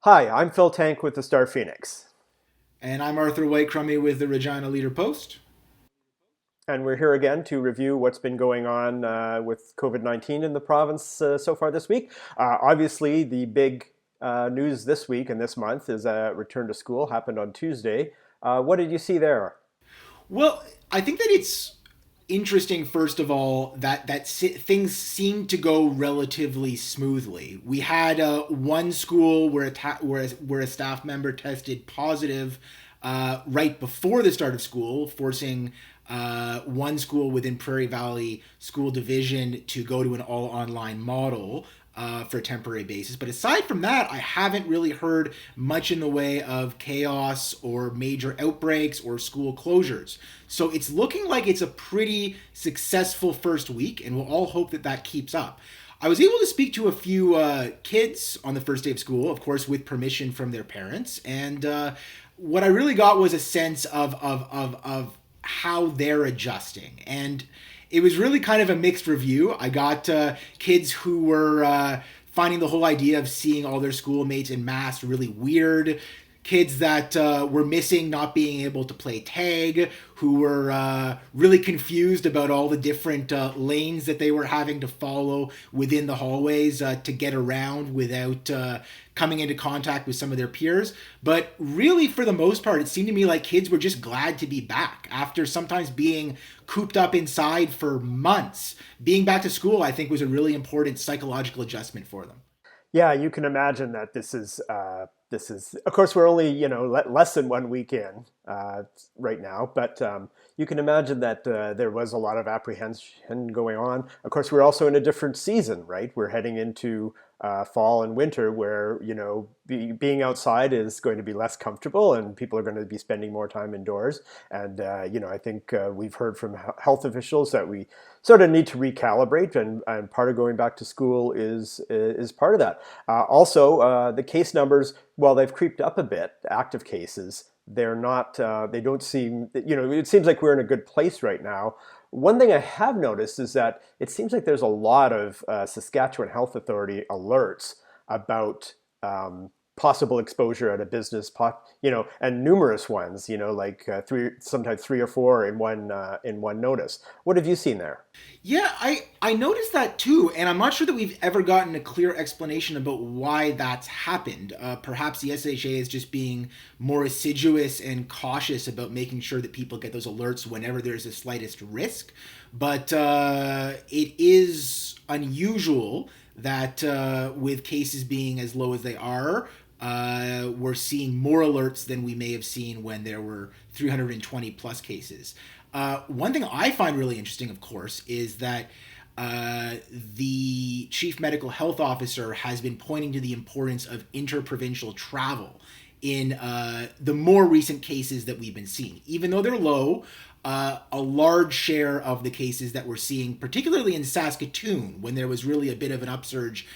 Hi, I'm Phil Tank with the StarPhoenix, And I'm Arthur White-Crummey with the Regina Leader Post. and we're here again to review what's been going on with COVID-19 in the province so far this week. Obviously, the big news this week and this month is a return to school happened on Tuesday. What did you see there? Well, I think that it's interesting, first of all, things seem to go relatively smoothly. We had one school where a staff member tested positive right before the start of school, forcing one school within Prairie Valley School Division to go to an all online model. For a temporary basis. But aside from that, I haven't really heard much in the way of chaos or major outbreaks or school closures. So it's looking like it's a pretty successful first week, and we'll all hope that that keeps up. I was able to speak to a few kids on the first day of school, of course, with permission from their parents. And what I really got was a sense of how they're adjusting. And it was really kind of a mixed review. I got kids who were finding the whole idea of seeing all their schoolmates in mass really weird. Kids that were missing not being able to play tag, who were really confused about all the different lanes that they were having to follow within the hallways to get around without coming into contact with some of their peers. But really, for the most part, it seemed to me like kids were just glad to be back after sometimes being cooped up inside for months. Being back to school, I think, was a really important psychological adjustment for them. Yeah, you can imagine that this is. Of course, we're only less than 1 week in right now, but you can imagine that there was a lot of apprehension going on. Of course, we're also in a different season, right? We're heading into fall and winter, where being outside is going to be less comfortable, and people are going to be spending more time indoors. And I think we've heard from health officials that we sort of need to recalibrate, and part of going back to school is part of that. Also, the case numbers, while they've creeped up a bit, active cases, they're not. They don't seem. It seems like we're in a good place right now. One thing I have noticed is that it seems like there's a lot of Saskatchewan Health Authority alerts about possible exposure at a business, and numerous ones, like sometimes three or four in one notice. What have you seen there? Yeah, I noticed that too, and I'm not sure that we've ever gotten a clear explanation about why that's happened. Perhaps the SHA is just being more assiduous and cautious about making sure that people get those alerts whenever there's the slightest risk. But it is unusual that with cases being as low as they are, we're seeing more alerts than we may have seen when there were 320 plus cases. One thing I find really interesting, of course, is that the chief medical health officer has been pointing to the importance of interprovincial travel in the more recent cases that we've been seeing. Even though they're low, a large share of the cases that we're seeing, particularly in Saskatoon, when there was really a bit of an upsurge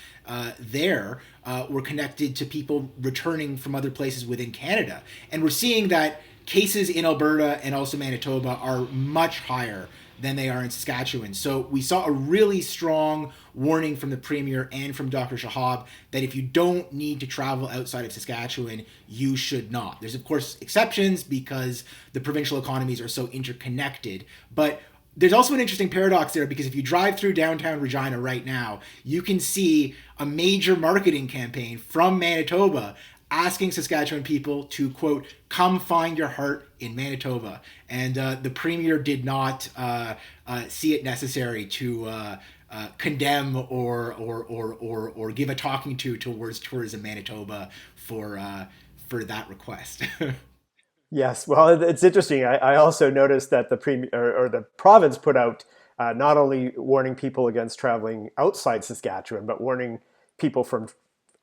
were connected to people returning from other places within Canada. And we're seeing that cases in Alberta and also Manitoba are much higher than they are in Saskatchewan. So we saw a really strong warning from the Premier and from Dr. Shahab that if you don't need to travel outside of Saskatchewan, you should not. There's, of course, exceptions because the provincial economies are so interconnected. But there's also an interesting paradox there because if you drive through downtown Regina right now, you can see a major marketing campaign from Manitoba asking Saskatchewan people to, quote, come find your heart in Manitoba. And the Premier did not see it necessary to condemn or give a talking to towards tourism Manitoba for that request. Yes, well, it's interesting. I also noticed that the premier or the province put out not only warning people against traveling outside Saskatchewan, but warning people from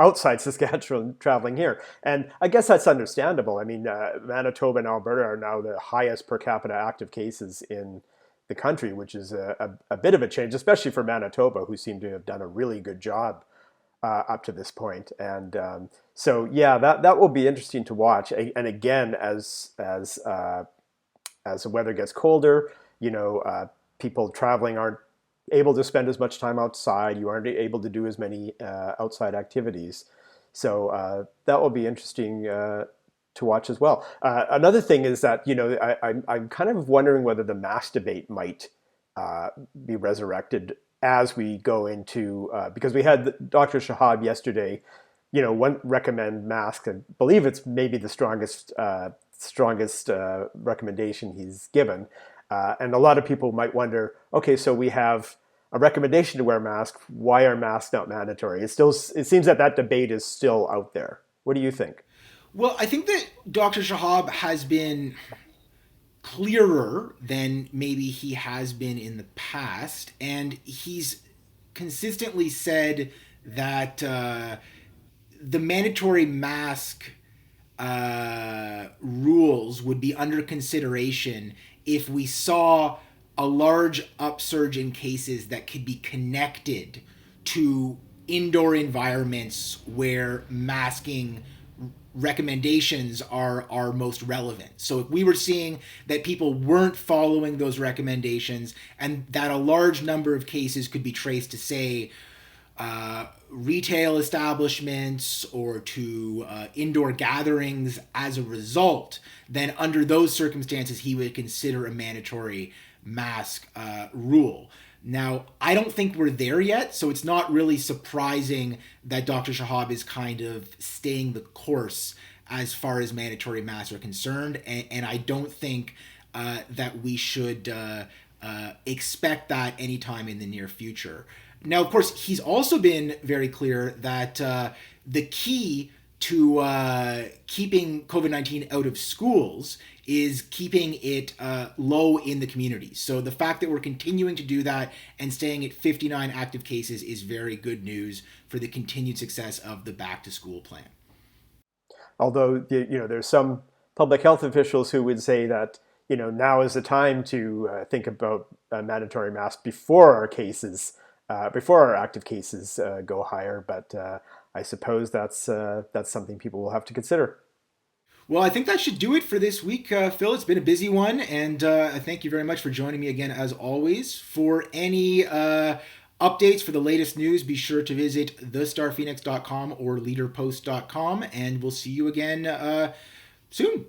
outside Saskatchewan traveling here. And I guess that's understandable. I mean, Manitoba and Alberta are now the highest per capita active cases in the country, which is a bit of a change, especially for Manitoba, who seem to have done a really good job up to this point. And so, yeah, that will be interesting to watch. And again, as the weather gets colder, people traveling aren't able to spend as much time outside. You aren't able to do as many outside activities. So that will be interesting to watch as well. Another thing is that I'm kind of wondering whether the mask debate might be resurrected as we go into because we had Dr. Shahab yesterday. One recommend mask. I believe it's maybe the strongest recommendation he's given, and a lot of people might wonder, okay, so we have a recommendation to wear a mask. Why are masks not mandatory? It seems that debate is still out there. What do you think? Well, I think that Dr. Shahab has been clearer than maybe he has been in the past, and he's consistently said that the mandatory mask rules would be under consideration if we saw a large upsurge in cases that could be connected to indoor environments where masking recommendations are most relevant. So if we were seeing that people weren't following those recommendations and that a large number of cases could be traced to, say, retail establishments or to indoor gatherings as a result, then under those circumstances he would consider a mandatory mask rule. Now, I don't think we're there yet, so it's not really surprising that Dr. Shahab is kind of staying the course as far as mandatory masks are concerned, and I don't think that we should expect that anytime in the near future. Now, of course, he's also been very clear that the key to keeping COVID-19 out of schools is keeping it low in the community. So the fact that we're continuing to do that and staying at 59 active cases is very good news for the continued success of the back to school plan. Although there's some public health officials who would say that now is the time to think about mandatory masks before our active cases go higher. But I suppose that's something people will have to consider. Well, I think that should do it for this week, Phil. It's been a busy one, and I thank you very much for joining me again, as always. For any updates for the latest news, be sure to visit thestarphoenix.com or leaderpost.com, and we'll see you again soon.